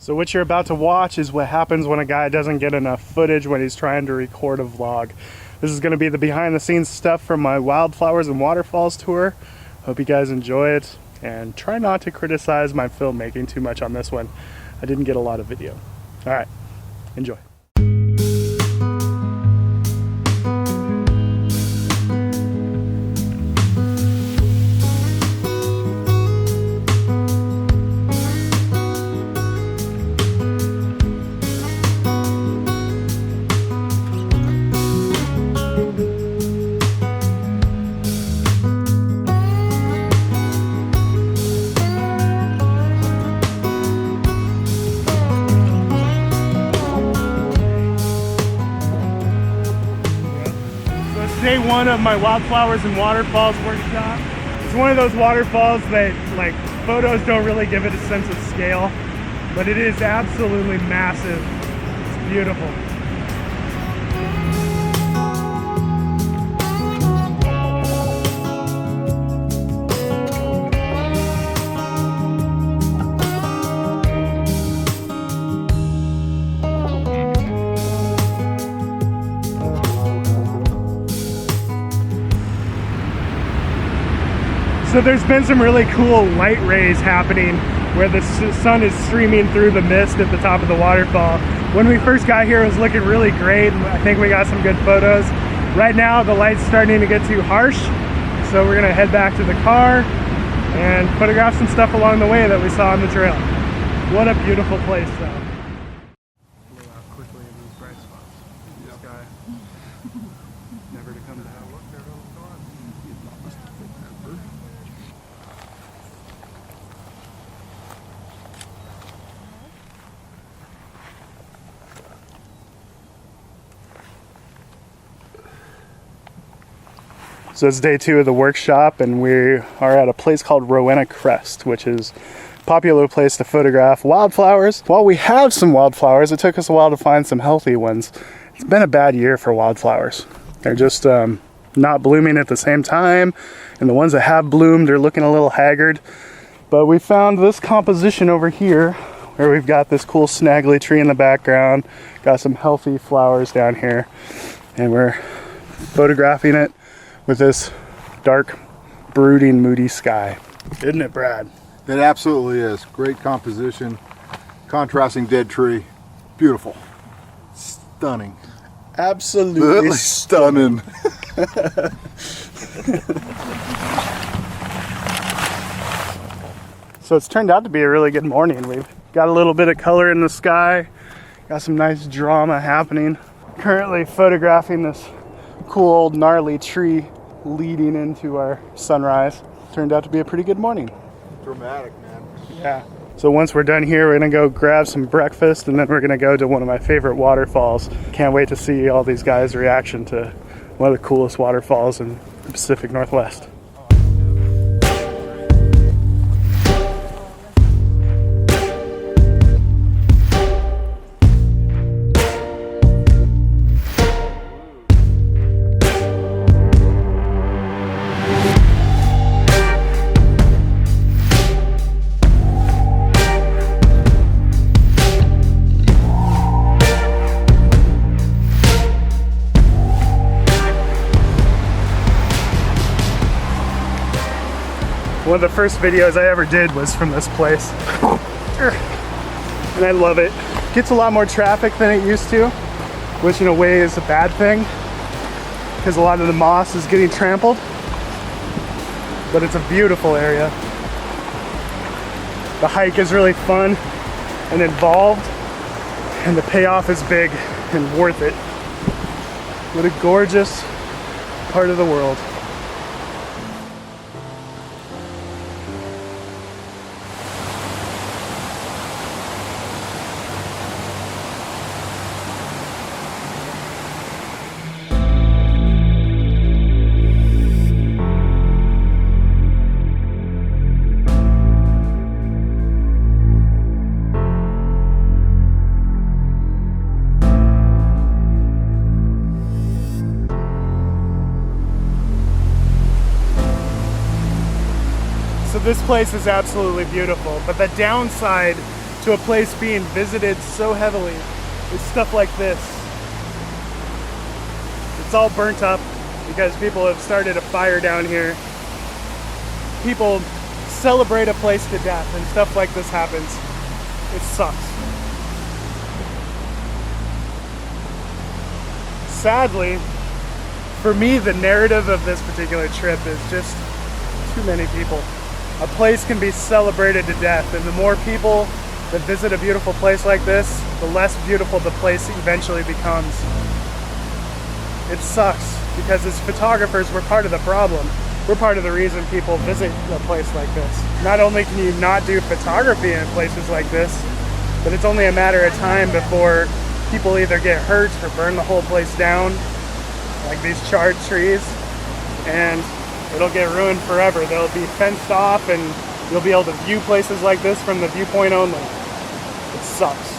So what you're about to watch is what happens when a guy doesn't get enough footage when he's trying to record a vlog. This is going to be the behind the scenes stuff from my Wildflowers and Waterfalls tour. Hope you guys enjoy it, and try not to criticize my filmmaking too much on this one. I didn't get a lot of video. All right, enjoy. Day one of my Wildflowers and Waterfalls workshop. It's one of those waterfalls that, like, photos don't really give it a sense of scale, but it is absolutely massive. It's beautiful. So there's been some really cool light rays happening where the sun is streaming through the mist at the top of the waterfall. When we first got here, it was looking really great. I think we got some good photos. Right now, the light's starting to get too harsh, so we're gonna head back to the car and photograph some stuff along the way that we saw on the trail. What a beautiful place, though. Blow out quickly in these bright spots. This guy, never to come down. So it's day two of the workshop, and we are at a place called Rowena Crest, which is a popular place to photograph wildflowers. While we have some wildflowers, it took us a while to find some healthy ones. It's been a bad year for wildflowers. They're just not blooming at the same time, and the ones that have bloomed are looking a little haggard. But we found this composition over here, where we've got this cool snaggly tree in the background, got some healthy flowers down here, and we're photographing it with this dark, brooding, moody sky. Isn't it, Brad? It absolutely is. Great composition, contrasting dead tree. Beautiful. Stunning. Absolutely stunning. So it's turned out to be a really good morning. We've got a little bit of color in the sky, got some nice drama happening. Currently photographing this cool old gnarly tree leading into our sunrise. Turned out to be a pretty good morning. Dramatic, man. Yeah. So once we're done here, we're gonna go grab some breakfast, and then we're gonna go to one of my favorite waterfalls. Can't wait to see all these guys' reaction to one of the coolest waterfalls in the Pacific Northwest. One of the first videos I ever did was from this place. And I love it. Gets a lot more traffic than it used to, which in a way is a bad thing, because a lot of the moss is getting trampled. But it's a beautiful area. The hike is really fun and involved, and the payoff is big and worth it. What a gorgeous part of the world. So this place is absolutely beautiful, but the downside to a place being visited so heavily is stuff like this. It's all burnt up because people have started a fire down here. People celebrate a place to death and stuff like this happens. It sucks. Sadly, for me, the narrative of this particular trip is just too many people. A place can be celebrated to death, and the more people that visit a beautiful place like this, the less beautiful the place eventually becomes. It sucks because as photographers, we're part of the problem. We're part of the reason people visit a place like this. Not only can you not do photography in places like this, but it's only a matter of time before people either get hurt or burn the whole place down, like these charred trees, and it'll get ruined forever. They'll be fenced off and you'll be able to view places like this from the viewpoint only. It sucks.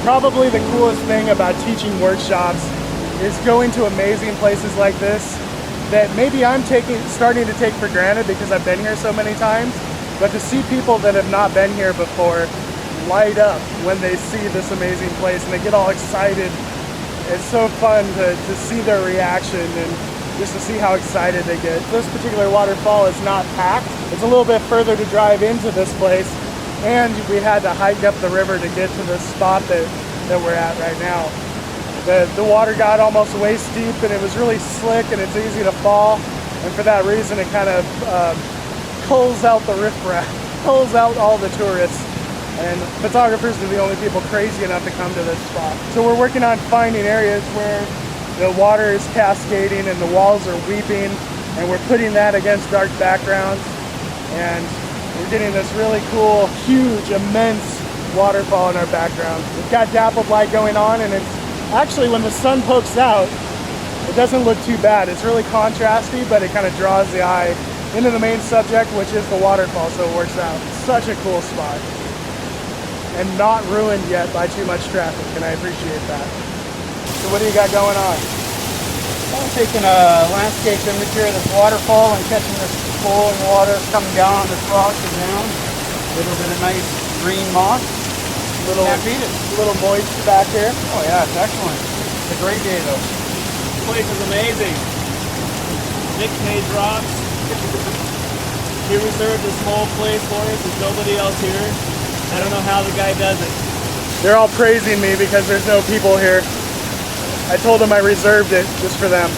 Probably the coolest thing about teaching workshops is going to amazing places like this that maybe I'm starting to take for granted because I've been here so many times, but to see people that have not been here before light up when they see this amazing place and they get all excited. It's so fun to see their reaction and just to see how excited they get. This particular waterfall is not packed. It's a little bit further to drive into this place, and we had to hike up the river to get to the spot that we're at right now. The water got almost waist deep and it was really slick and it's easy to fall, and for that reason it kind of pulls out the riffraff, pulls out all the tourists, and photographers are the only people crazy enough to come to this spot. So we're working on finding areas where the water is cascading and the walls are weeping, and we're putting that against dark backgrounds, and we're getting this really cool, huge, immense waterfall in our background. We've got dappled light going on, and it's actually, when the sun pokes out, it doesn't look too bad. It's really contrasty, but it kind of draws the eye into the main subject, which is the waterfall, so it works out. It's such a cool spot, and not ruined yet by too much traffic, and I appreciate that. So what do you got going on? I'm taking a landscape imagery of this waterfall and catching this flowing water coming down on this rock and down. A little bit of nice green moss. Can't beat it. A little moist back here. Oh yeah, it's excellent. It's a great day though. This place is amazing. Nick made rocks. He reserved this whole place for us. There's nobody else here. I don't know how the guy does it. They're all praising me because there's no people here. I told them I reserved it just for them.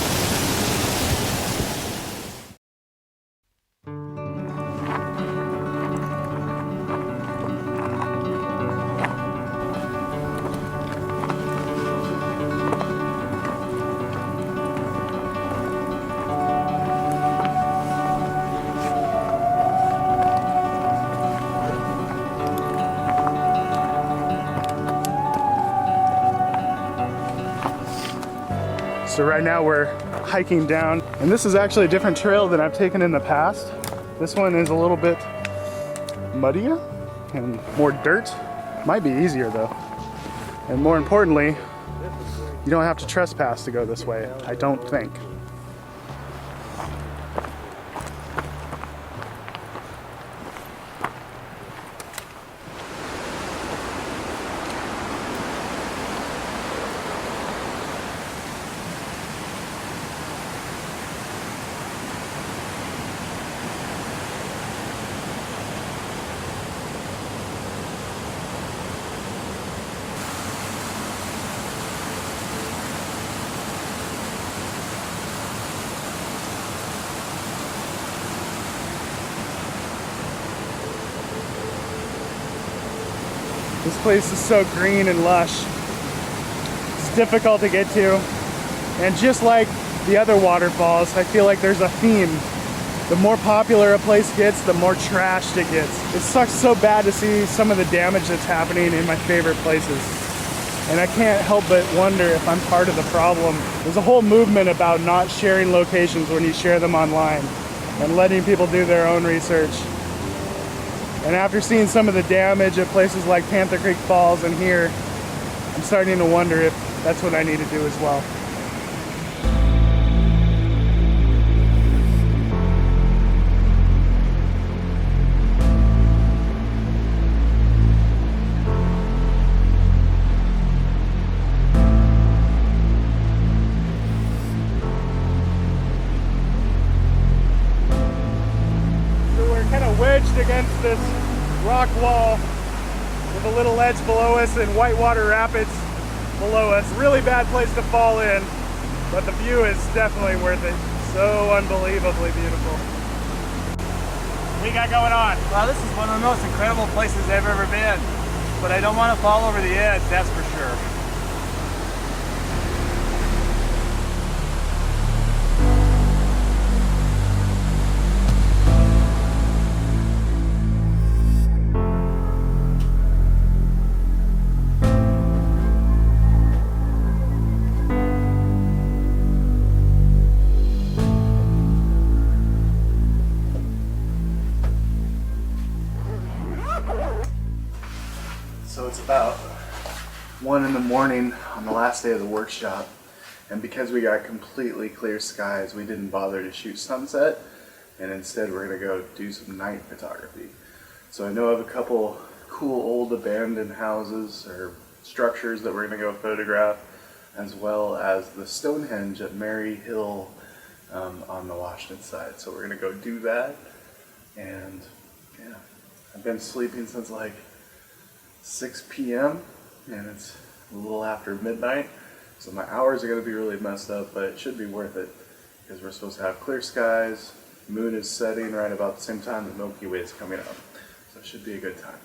So right now we're hiking down, and this is actually a different trail than I've taken in the past. This one is a little bit muddier and more dirt. Might be easier though. And more importantly, you don't have to trespass to go this way, I don't think. This place is so green and lush. It's difficult to get to. And just like the other waterfalls, I feel like there's a theme. The more popular a place gets, the more trashed it gets. It sucks so bad to see some of the damage that's happening in my favorite places. And I can't help but wonder if I'm part of the problem. There's a whole movement about not sharing locations when you share them online and letting people do their own research. And after seeing some of the damage at places like Panther Creek Falls and here, I'm starting to wonder if that's what I need to do as well. Wedged against this rock wall with a little ledge below us and whitewater rapids below us. Really bad place to fall in, but the view is definitely worth it. So unbelievably beautiful. What do you got going on? Wow, this is one of the most incredible places I've ever been. But I don't want to fall over the edge, that's for sure. So it's about 1 in the morning on the last day of the workshop, and because we got completely clear skies, we didn't bother to shoot sunset, and instead we're going to go do some night photography. So I know of a couple cool old abandoned houses or structures that we're going to go photograph, as well as the Stonehenge at Mary Hill on the Washington side. So we're going to go do that, and yeah, I've been sleeping since like 6 p.m. and it's a little after midnight, so my hours are going to be really messed up, but it should be worth it because we're supposed to have clear skies. Moon is setting right about the same time the Milky Way is coming up, so it should be a good time.